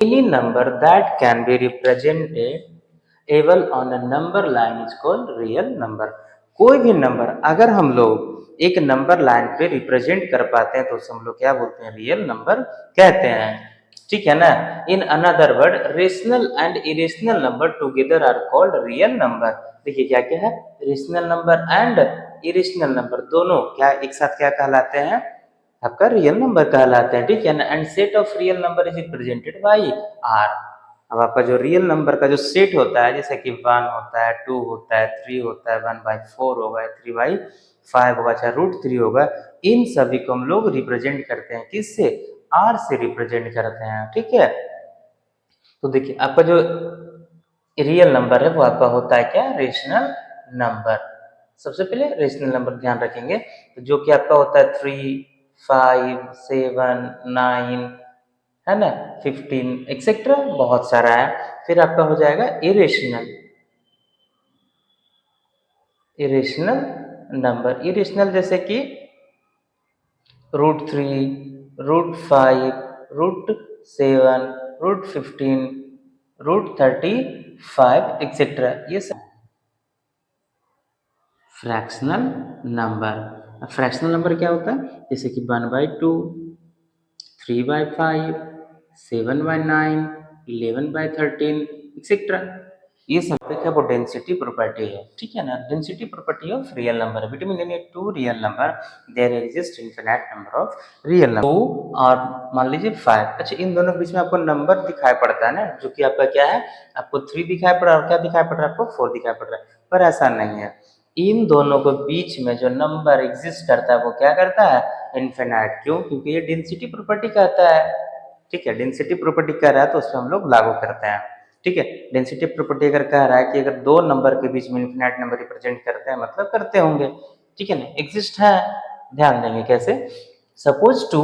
Any number that can be represented able on a number line is called real number. कोई भी number अगर हम लोग एक नंबर लाइन पे रिप्रेजेंट कर पाते हैं तो उसे हम लोग क्या बोलते हैं, रियल नंबर कहते हैं। ठीक है ना। In another word rational and irrational number together are called real number. देखिए क्या क्या है, rational number and irrational number दोनों क्या एक साथ क्या कहलाते हैं, आपका रियल नंबर कहलाते हैं। ठीक है ना। And set of real number is represented by R. अब आपका जो रियल नंबर का जो सेट होता है, जैसे कि 1 होता है, 2 होता है, 3 होता है, 1/4 होगा, 3/5 होगा, चाहे √3 होगा, इन सभी को हम लोग रिप्रेजेंट करते हैं किससे, आर से रिप्रेजेंट करते हैं। ठीक है। तो देखिए आपका जो रियल नंबर है वो आपका होता है क्या, रेशनल नंबर। सबसे पहले रेशनल नंबर ध्यान रखेंगे, तो जो कि आपका होता है 3, 5, 7, 9 है ना, 15 एक्सेट्रा बहुत सारा है। फिर आपका हो जाएगा इरेशनल, इरेशनल नंबर। इरेशनल जैसे कि √3, √5, √7, √15, √35 एक्सेट्रा, ये सब फ्रैक्शनल नंबर। फ्रैक्शनल नंबर क्या होता है, जैसे कि 1/2, 3/5, 7/9, 11/13 एक्सेट्रा, ये सब क्या वो डेंसिटी प्रॉपर्टी है। ठीक है ना। Density property of real number. Between any two real number there exist infinite number of real number. 2 और मान लीजिए 5। अच्छा, इन दोनों के बीच में आपको नंबर दिखाई पड़ता है ना, जो कि आपका क्या है, आपको 3 दिखाई पड़ रहा है और क्या दिखाई पड़ रहा है, आपको 4 दिखाई पड़ रहा है। पर ऐसा नहीं है, इन दोनों के बीच में जो नंबर एग्जिस्ट करता है वो क्या करता है, इनफिनिट। क्यों, क्योंकि ये डेंसिटी प्रॉपर्टी कहता है। ठीक है। डेंसिटी प्रॉपर्टी कह रहा है तो उस पर हम लोग लागू करते हैं। ठीक है। डेंसिटी प्रॉपर्टी अगर कह रहा है कि अगर दो नंबर के बीच में इनफिनिट नंबर रिप्रेजेंट करते हैं, मतलब करते होंगे। ठीक है ना। एग्जिस्ट है, ध्यान देंगे कैसे। सपोज 2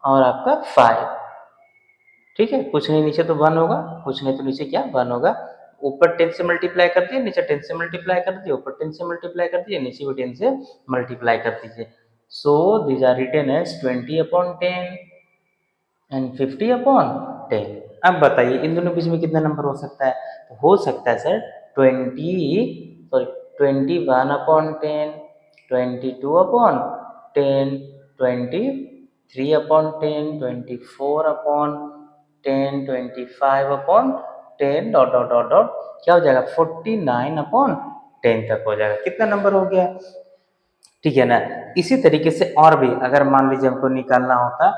और आपका 5। ठीक है। कुछ नहीं नीचे तो 1 होगा, कुछ नहीं तो नीचे क्या 1 होगा। ऊपर 10 से मल्टीप्लाई कर दिए, नीचे 10 से मल्टीप्लाई कर दिए, ऊपर 10 से मल्टीप्लाई कर दिए, नीचे भी 10 से मल्टीप्लाई कर दीजिए। So these are written as 20/10 and 50/10। अब बताइए इन दोनों के बीच में कितना नंबर हो सकता है, तो हो सकता है sir 21/10, 22/10, 23/10, 24/10, 25/10, dot dot dot dot क्या हो जाएगा, 49/10 तक हो जाएगा। कितना नंबर हो गया। ठीक है ना। इसी तरीके से और भी अगर मान लीजिए हमको निकालना होता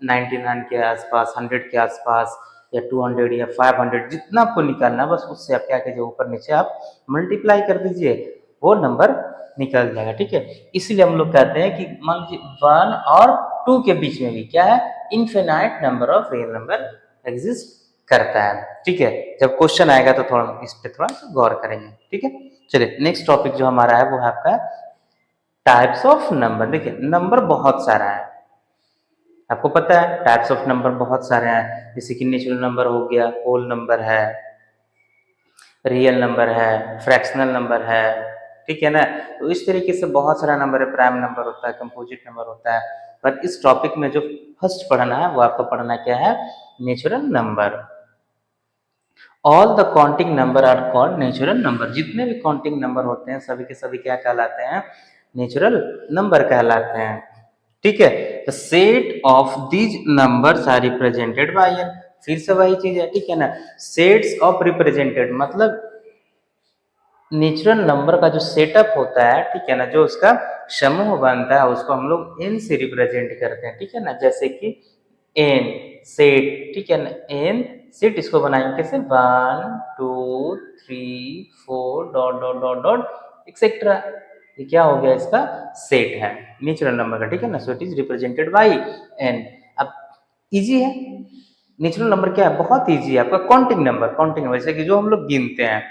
99 के आसपास, 100 के आसपास, या 200 या 500, जितना आपको निकालना है बस उससे आप क्या कीजिए, ऊपर नीचे आप मल्टीप्लाई कर दीजिए, वो नंबर निकल जाएगा। ठीक है। इसीलिए हम लोग कहते हैं कि मान लीजिए 1 और 2 के बीच में भी क्या है, infinite number of real number exist करता है। ठीक है। जब क्वेश्चन आएगा तो थोड़ा इस पे थोड़ा सा गौर करेंगे। ठीक है। चलिए नेक्स्ट टॉपिक जो हमारा है वो है आपका टाइप्स ऑफ नंबर। देखिए नंबर बहुत सारा है, आपको पता है टाइप्स ऑफ नंबर बहुत सारे हैं, जैसे कि नेचुरल नंबर हो गया, होल नंबर है, रियल नंबर है, फ्रैक्शनल नंबर है। ठीक है ना। तो इस तरीके से बहुत सारा नंबर है, प्राइम नंबर होता है, कंपोजिट नंबर होता है। पर इस टॉपिक में जो फर्स्ट पढ़ना है वो आपको पढ़ना क्या है, natural number. All the counting number are called natural number. जितने भी काउंटिंग नंबर होते हैं सभी के सभी क्या कहलाते हैं, नेचुरल नंबर कहलाते हैं। ठीक है। The set of these numbers are represented by N. फिर से वही चीज है। ठीक है ना। सेट्स ऑफ रिप्रेजेंटेड मतलब नेचुरल नंबर का जो सेटअप होता है, ठीक है ना, जो उसका समूह बनता है उसको हम लोग एन से रिप्रेजेंट करते हैं। ठीक है ना। जैसे कि एन सेट, ठीक है ना, एन सेट इसको बनाएंगे कैसे, 1 2 3 4 dot dot dot dot etcetera, ये क्या हो गया, इसका सेट है नेचुरल नंबर का। ठीक है ना। So it is represented by N. अब इजी है, नेचुरल नंबर क्या है, बहुत इजी है आपका काउंटिंग नंबर। काउंटिंग नंबर जैसे कि जो हम लोग गिनते हैं,